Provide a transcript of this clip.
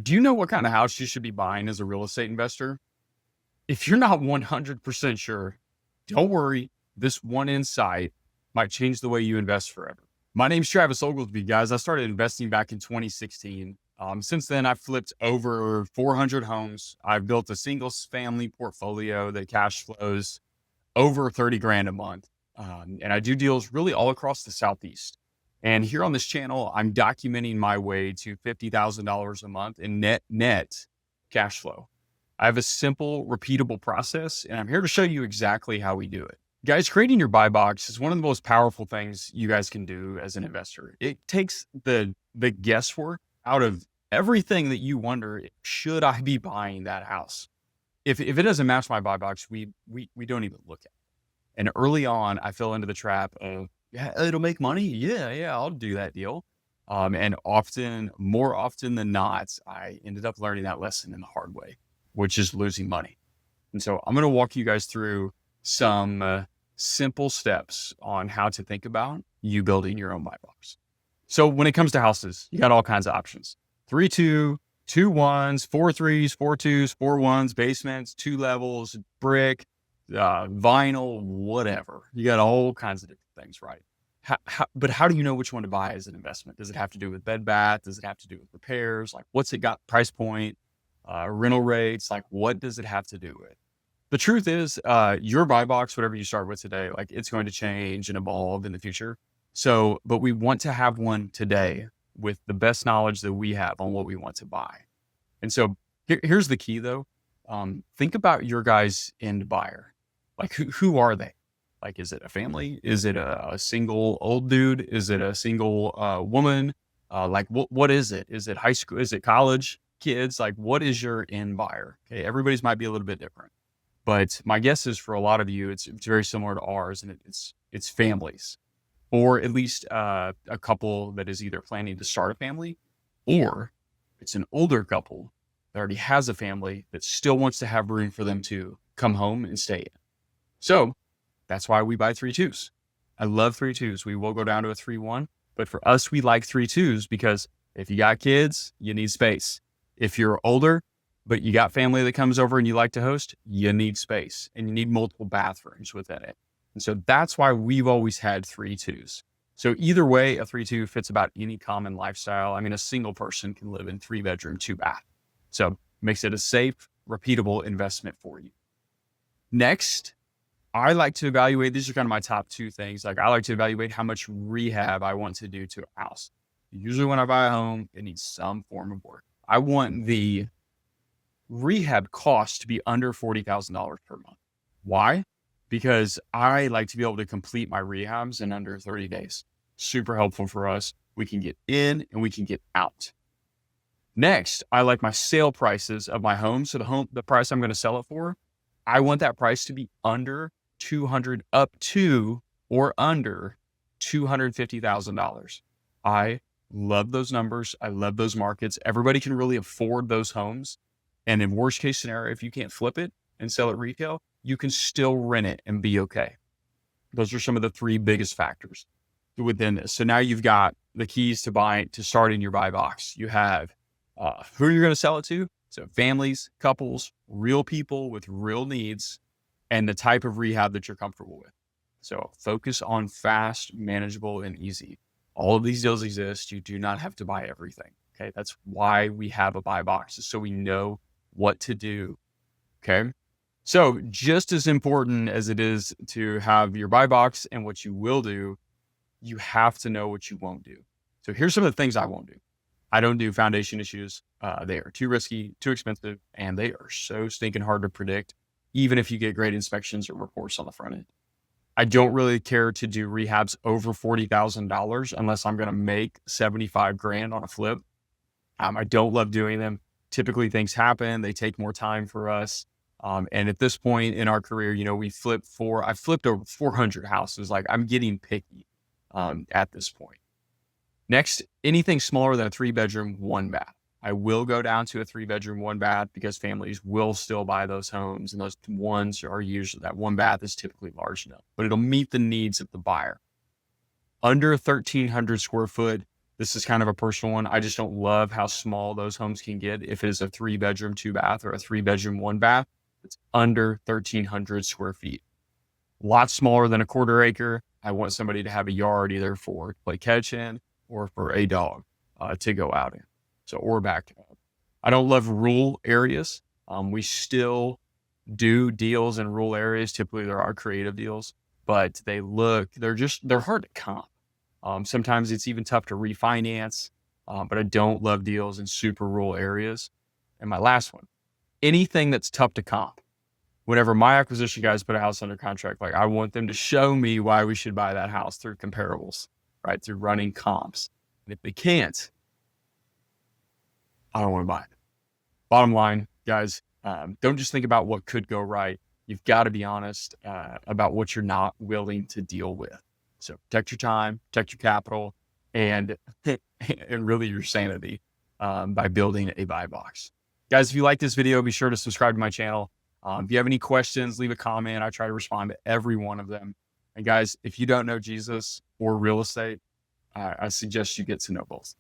Do you know what kind of house you should be buying as a real estate investor? If you're not 100% sure, don't worry. This one insight might change the way you invest forever. My name's Travis Oglesby, guys. I started investing back in 2016. Since then, I've flipped over 400 homes. I've built a single family portfolio that cash flows over 30 grand a month. And I do deals really all across the Southeast. And here on this channel, I'm documenting my way to $50,000 a month in net cash flow. I have a simple, repeatable process, and I'm here to show you exactly how we do it. Guys, creating your buy box is one of the most powerful things you guys can do as an investor. It takes the guesswork out of everything that you wonder, should I be buying that house? If it doesn't match my buy box, we don't even look at it. And early on, I fell into the trap of, yeah, it'll make money. Yeah, I'll do that deal. And more often than not, I ended up learning that lesson in the hard way, which is losing money. And so I'm going to walk you guys through some simple steps on how to think about you building your own buy box. So when it comes to houses, you got all kinds of options. 3-2, 2-1s, 4-3s, 4-2s, 4-1s, basements, 2 levels, brick, vinyl, whatever. You got all kinds of different things, right? But how do you know which one to buy as an investment? Does it have to do with bed bath? Does it have to do with repairs? Like, what's it got price point, rental rates? Like, what does it have to do with? The truth is, your buy box, whatever you start with today, like, it's going to change and evolve in the future. So, but we want to have one today with the best knowledge that we have on what we want to buy. And so here's the key though. Think about your guys' end buyer. Like, who are they? Like, is it a family? Is it a single old dude? Is it a single woman? Like, what is it? Is it high school? Is it college kids? Like, what is your end buyer? Okay, everybody's might be a little bit different, but my guess is for a lot of you, it's very similar to ours, and it's families, or at least a couple that is either planning to start a family, or it's an older couple that already has a family that still wants to have room for them to come home and stay in. So that's why we buy 3-2s. I love 3-2s. We will go down to a 3-1, but for us, we like 3-2s because if you got kids, you need space. If you're older, but you got family that comes over and you like to host, you need space and you need multiple bathrooms within it. And so that's why we've always had 3-2s. So either way, a 3-2 fits about any common lifestyle. I mean, a single person can live in 3-bedroom, 2-bath. So makes it a safe, repeatable investment for you. Next, I like to evaluate, these are kind of my top 2 things. Like, I like to evaluate how much rehab I want to do to a house. Usually when I buy a home, it needs some form of work. I want the rehab cost to be under $40,000 per month. Why? Because I like to be able to complete my rehabs in under 30 days. Super helpful for us. We can get in and we can get out. Next, I like my sale prices of my home. So the price I'm going to sell it for, I want that price to be under 200 up to or under $250,000. I love those numbers. I love those markets. Everybody can really afford those homes. And in worst case scenario, if you can't flip it and sell it retail, you can still rent it and be okay. Those are some of the 3 biggest factors within this. So now you've got the keys to starting your buy box. You have who you're going to sell it to. So families, couples, real people with real needs, and the type of rehab that you're comfortable with. So focus on fast, manageable, and easy. All of these deals exist. You do not have to buy everything. Okay. That's why we have a buy box, so we know what to do. Okay. So just as important as it is to have your buy box and what you will do, you have to know what you won't do. So here's some of the things I won't do. I don't do foundation issues. They are too risky, too expensive, and they are so stinking hard to predict, even if you get great inspections or reports on the front end. I don't really care to do rehabs over $40,000 unless I'm going to make 75 grand on a flip. I don't love doing them. Typically things happen. They take more time for us. And at this point in our career, I flipped over 400 houses. Like, I'm getting picky at this point. Next, anything smaller than a 3-bedroom, 1-bath. I will go down to a 3-bedroom, 1-bath because families will still buy those homes, and those ones are usually, that 1-bath is typically large enough, but it'll meet the needs of the buyer. Under 1,300 square foot, This is kind of a personal one. I just don't love how small those homes can get. If it is a 3-bedroom, 2-bath, or a 3-bedroom, 1-bath, it's under 1,300 square feet. A lot smaller than a quarter acre. I want somebody to have a yard either for play catch in or for a dog to go out in. So, or backyard. I don't love rural areas. We still do deals in rural areas. Typically there are creative deals, but they're hard to comp. Sometimes it's even tough to refinance, but I don't love deals in super rural areas. And my last one, anything that's tough to comp. Whenever my acquisition guys put a house under contract, like I want them to show me why we should buy that house through comparables, right? Through running comps. And if they can't, I don't want to buy it. Bottom line, guys, don't just think about what could go right. You've got to be honest about what you're not willing to deal with. So protect your time, protect your capital, and and really your sanity by building a buy box. Guys, if you like this video, be sure to subscribe to my channel. If you have any questions, leave a comment. I try to respond to every one of them. And guys, if you don't know Jesus or real estate, I suggest you get to know both.